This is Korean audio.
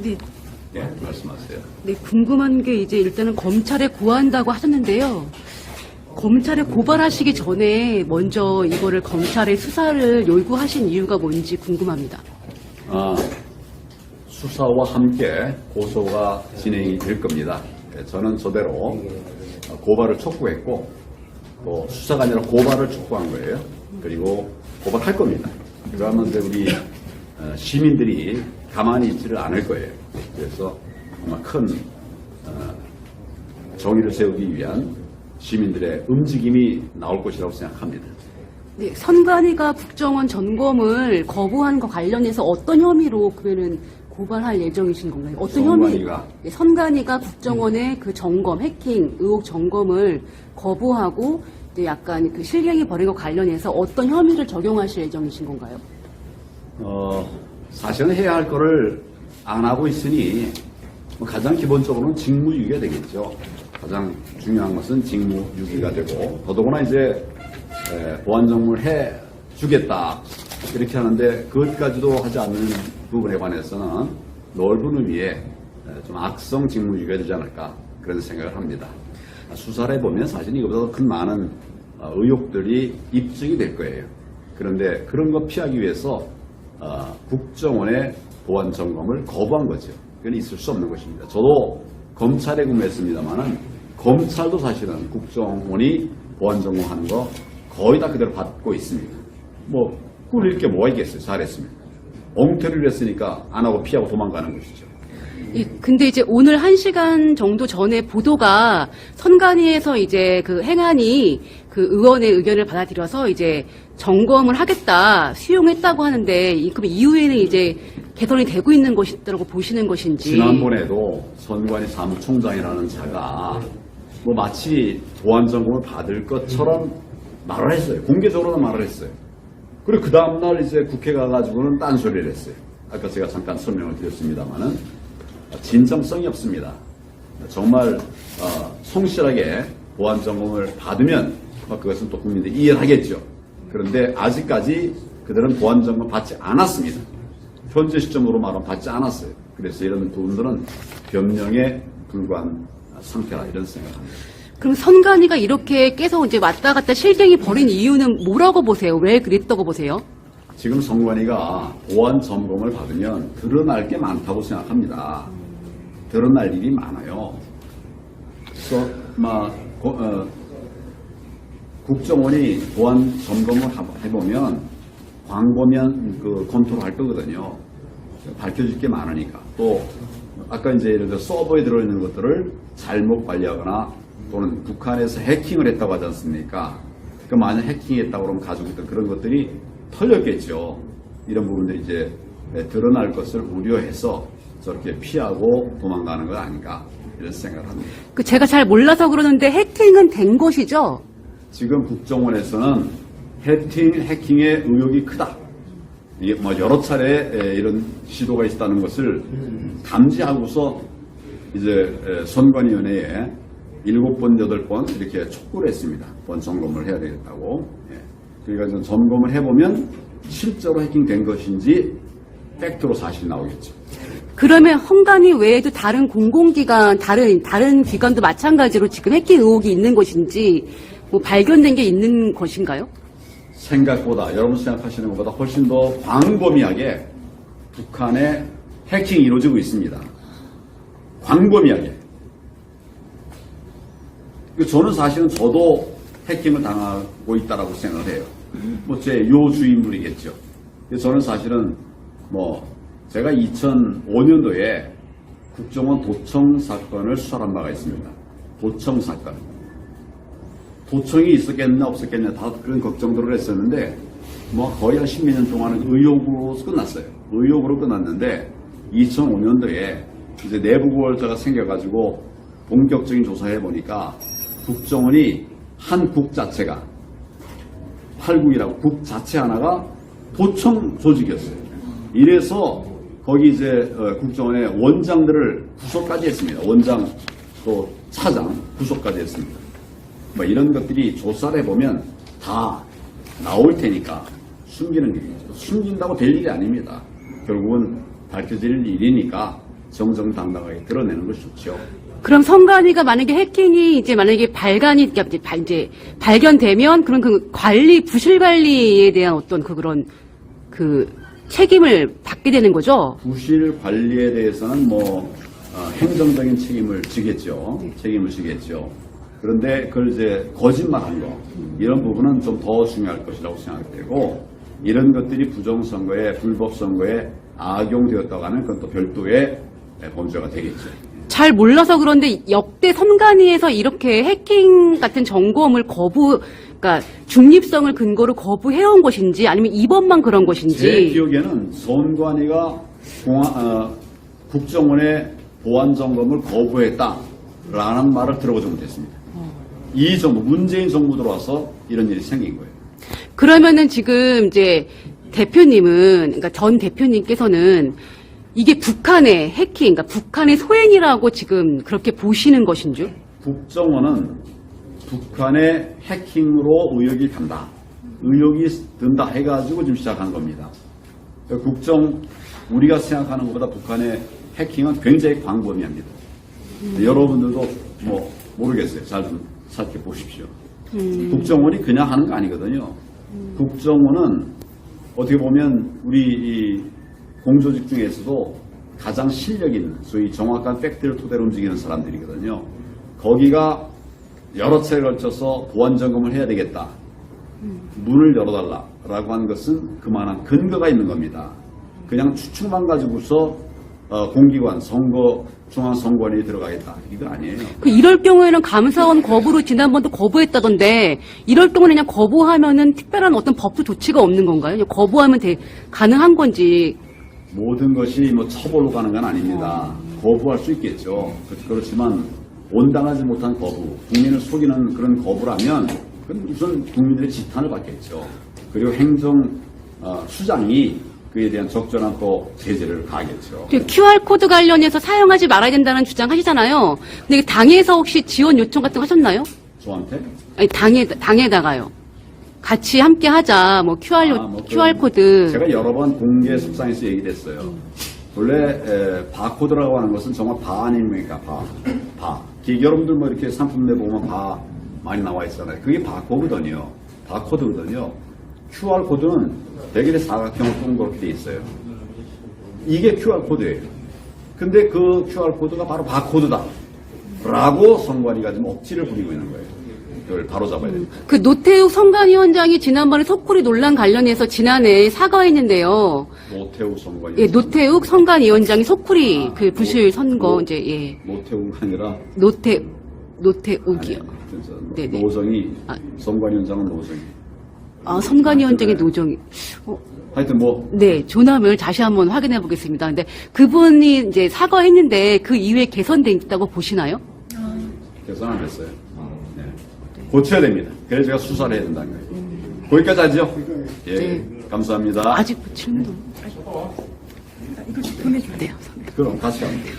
네, 네, 말씀하세요. 네, 궁금한 게 이제 일단은 검찰에 고한다고 하셨는데요. 검찰에 고발하시기 전에 먼저 이거를 검찰에 수사를 요구하신 이유가 뭔지 궁금합니다. 수사와 함께 고소가 진행이 될 겁니다. 저는 저대로 고발을 촉구했고 또 수사가 아니라 고발을 촉구한 거예요. 그리고 고발할 겁니다. 그러면 이제 우리 시민들이 가만히 있지를 않을 거예요. 그래서 정말 큰 정의를 세우기 위한 시민들의 움직임이 나올 것이라고 생각합니다. 네, 선관위가 국정원 점검을 거부한 것 관련해서 어떤 혐의로 그러면 고발할 예정이신 건가요? 어떤 선관위가? 네, 선관위가 국정원의 그 점검, 해킹 의혹 점검을 거부하고 이제 약간 그 실갱이 벌인 것 관련해서 어떤 혐의를 적용하실 예정이신 건가요? 사실은 해야 할 거를 안 하고 있으니 가장 기본적으로는 직무유기가 되겠죠. 가장 중요한 것은 직무유기가 되고 더더구나 이제 보안정보를 해주겠다 이렇게 하는데 그것까지도 하지 않는 부분에 관해서는 넓은 의미의 좀 악성 직무유기가 되지 않을까 그런 생각을 합니다. 수사를 해보면 사실 이거보다 더 큰 많은 의혹들이 입증이 될 거예요. 그런데 그런 거 피하기 위해서 국정원의 보안 점검을 거부한 거죠. 그건 있을 수 없는 것입니다. 저도 검찰에 근무했습니다만은 검찰도 사실은 국정원이 보안 점검하는 거 거의 다 그대로 받고 있습니다. 뭐 꾸릴 게 뭐가 있겠어요. 잘했습니다. 엉터리를 했으니까 안 하고 피하고 도망가는 것이죠. 근데 이제 오늘 1시간 정도 전에 보도가 선관위에서 이제 그 행안이 그 의원의 의견을 받아들여서 이제 점검을 하겠다, 수용했다고 하는데, 그럼 이후에는 이제 개선이 되고 있는 것이라고 보시는 것인지. 지난번에도 선관위 사무총장이라는 자가 뭐 마치 보안 점검을 받을 것처럼 말을 했어요. 공개적으로는 말을 했어요. 그리고 그 다음날 이제 국회 가가지고는 딴소리를 했어요. 아까 제가 잠깐 설명을 드렸습니다만은 진정성이 없습니다. 정말 성실하게 보안 점검을 받으면 그것은 또 국민들이 이해를 하겠죠. 그런데 아직까지 그들은 보안 점검 받지 않았습니다. 현재 시점으로 말하면 받지 않았어요. 그래서 이런 부분들은 변명에 불과한 상태라 이런 생각을 합니다. 그럼 선관위가 이렇게 계속 이제 왔다 갔다 실갱이 벌인 이유는 뭐라고 보세요? 왜 그랬다고 보세요? 지금 선관위가 보안 점검을 받으면 드러날 게 많다고 생각합니다. 드러날 일이 많아요. 그래서 국정원이 보안 점검을 해보면 광범위한 그 검토를 할 거거든요. 밝혀질 게 많으니까. 또 아까 이제 예를 들어 서버에 들어있는 것들을 잘못 관리하거나 또는 북한에서 해킹을 했다고 하지 않습니까? 그러니까 만약 해킹했다고 그러면 가지고 있던 그런 것들이 털렸겠죠. 이런 부분들이 이제 드러날 것을 우려해서 저렇게 피하고 도망가는 것 아닌가 이런 생각을 합니다. 제가 잘 몰라서 그러는데 해킹은 된 것이죠? 지금 국정원에서는 해킹의 의혹이 크다. 이게 뭐 여러 차례 이런 시도가 있었다는 것을 감지하고서 이제 선관위원회에 7번, 8번 이렇게 촉구를 했습니다. 본 점검을 해야 되겠다고. 그러니까 점검을 해보면 실제로 해킹된 것인지 팩트로 사실이 나오겠죠. 그러면 선관위 외에도 다른 공공기관, 다른 기관도 마찬가지로 지금 해킹 의혹이 있는 것인지 뭐 발견된 게 있는 것인가요? 생각보다 여러분 생각하시는 것보다 훨씬 더 광범위하게 북한의 해킹이 이루어지고 있습니다. 광범위하게. 저는 사실은 저도 해킹을 당하고 있다라고 생각을 해요. 뭐 제 요주인물이겠죠. 저는 사실은 제가 2005년도에 국정원 도청 사건을 수사한 바가 있습니다. 도청 사건. 도청이 있었겠나 없었겠냐 다 그런 걱정들을 했었는데 거의 한 10몇 년 동안은 의혹으로 끝났어요. 의혹으로 끝났는데 2005년도에 이제 내부 고발자가 생겨가지고 본격적인 조사해 보니까 국정원이 한 국 자체가 8국이라고 국 자체 하나가 도청 조직이었어요. 이래서 거기 이제 국정원의 원장들을 구속까지 했습니다. 원장 또 차장 구속까지 했습니다. 이런 것들이 조사를 해보면 다 나올 테니까 숨기는 일이죠. 숨긴다고 될 일이 아닙니다. 결국은 밝혀질 일이니까 정정당당하게 드러내는 것이 좋죠. 그럼 선관위가 만약에 해킹이 이제 만약에 이제 발견되면 그런 그 관리, 부실 관리에 대한 어떤 그런 그 책임을 받게 되는 거죠? 부실 관리에 대해서는 행정적인 책임을 지겠죠. 책임을 지겠죠. 그런데 그걸 이제 거짓말한 거, 이런 부분은 좀 더 중요할 것이라고 생각되고, 이런 것들이 부정선거에, 불법선거에 악용되었다고 하면 그건 또 별도의 범죄가 되겠죠. 잘 몰라서 그런데 역대 선관위에서 이렇게 해킹 같은 점검을 그러니까 중립성을 근거로 거부해온 것인지 아니면 이번만 그런 것인지. 제 기억에는 선관위가 국정원의 보안 점검을 거부했다라는 말을 들어보지 못했습니다. 이 정부, 문재인 정부 들어와서 이런 일이 생긴 거예요. 그러면은 지금 이제 대표님은, 그러니까 전 대표님께서는 이게 북한의 해킹, 그러니까 북한의 소행이라고 지금 그렇게 보시는 것인 줄? 국정원은 북한의 해킹으로 의혹이 간다. 의혹이 든다 해가지고 지금 시작한 겁니다. 우리가 생각하는 것보다 북한의 해킹은 굉장히 광범위합니다. 여러분들도 모르겠어요. 잘 좀 살펴보십시오. 국정원이 그냥 하는 거 아니거든요. 국정원은 어떻게 보면 우리 이 공조직 중에서도 가장 실력 있는, 소위 정확한 팩트를 토대로 움직이는 사람들이거든요. 거기가 여러 차례 걸쳐서 보안 점검을 해야 되겠다. 문을 열어달라라고 하는 것은 그만한 근거가 있는 겁니다. 그냥 추측만 가지고서 공기관, 중앙선관위에 들어가겠다. 이거 아니에요. 이럴 경우에는 감사원 거부로 지난번도 거부했다던데, 이럴 경우는 그냥 거부하면은 특별한 어떤 법적 조치가 없는 건가요? 그냥 거부하면 가능한 건지. 모든 것이 처벌로 가는 건 아닙니다. 거부할 수 있겠죠. 그렇지만 온당하지 못한 거부, 국민을 속이는 그런 거부라면 그건 우선 국민들의 지탄을 받겠죠. 그리고 수장이 그에 대한 적절한 또 제재를 가하겠죠. QR코드 관련해서 사용하지 말아야 된다는 주장하시잖아요. 근데 당에서 혹시 지원 요청 같은 거 하셨나요? 저한테? 아니, 당에다가요. 같이 함께 하자, QR코드. 제가 여러 번 공개 석상에서 얘기했어요. 원래 바코드라고 하는 것은 정말 바 아닙니까? 바. 여러분들 이렇게 상품 내보면 바 많이 나와 있잖아요. 그게 바코드거든요. 바코드거든요. QR코드는 대개의 사각형으로 동그랗게 돼 있어요. 이게 QR코드예요. 근데 그 QR코드가 바로 바코드다. 라고 선관위가 지금 억지를 부리고 있는 거예요. 그걸 바로잡아야 됩니다. 그 노태욱 선관위원장이 지난번에 석고리 논란 관련해서 지난해 사과했는데요. 노태욱 선관위. 예, 노태욱 선관위원장이 석고리 부실 선거 노태욱이 아니라 노태욱이요. 네네. 노정이 선관위원장은 노정이. 선관위원장의 노정이. 하여튼 네, 조남을 다시 한번 확인해 보겠습니다. 근데 그분이 이제 사과했는데 그 이후에 개선돼 있다고 보시나요? 개선 안 됐어요. 네. 고쳐야 됩니다. 그래서 제가 수사를 해야 된다는 거예요. 거기까지 하죠? 예. 네. 감사합니다. 아직 질문도. 이거 좀 보내주세요. 그럼 같이 합니다.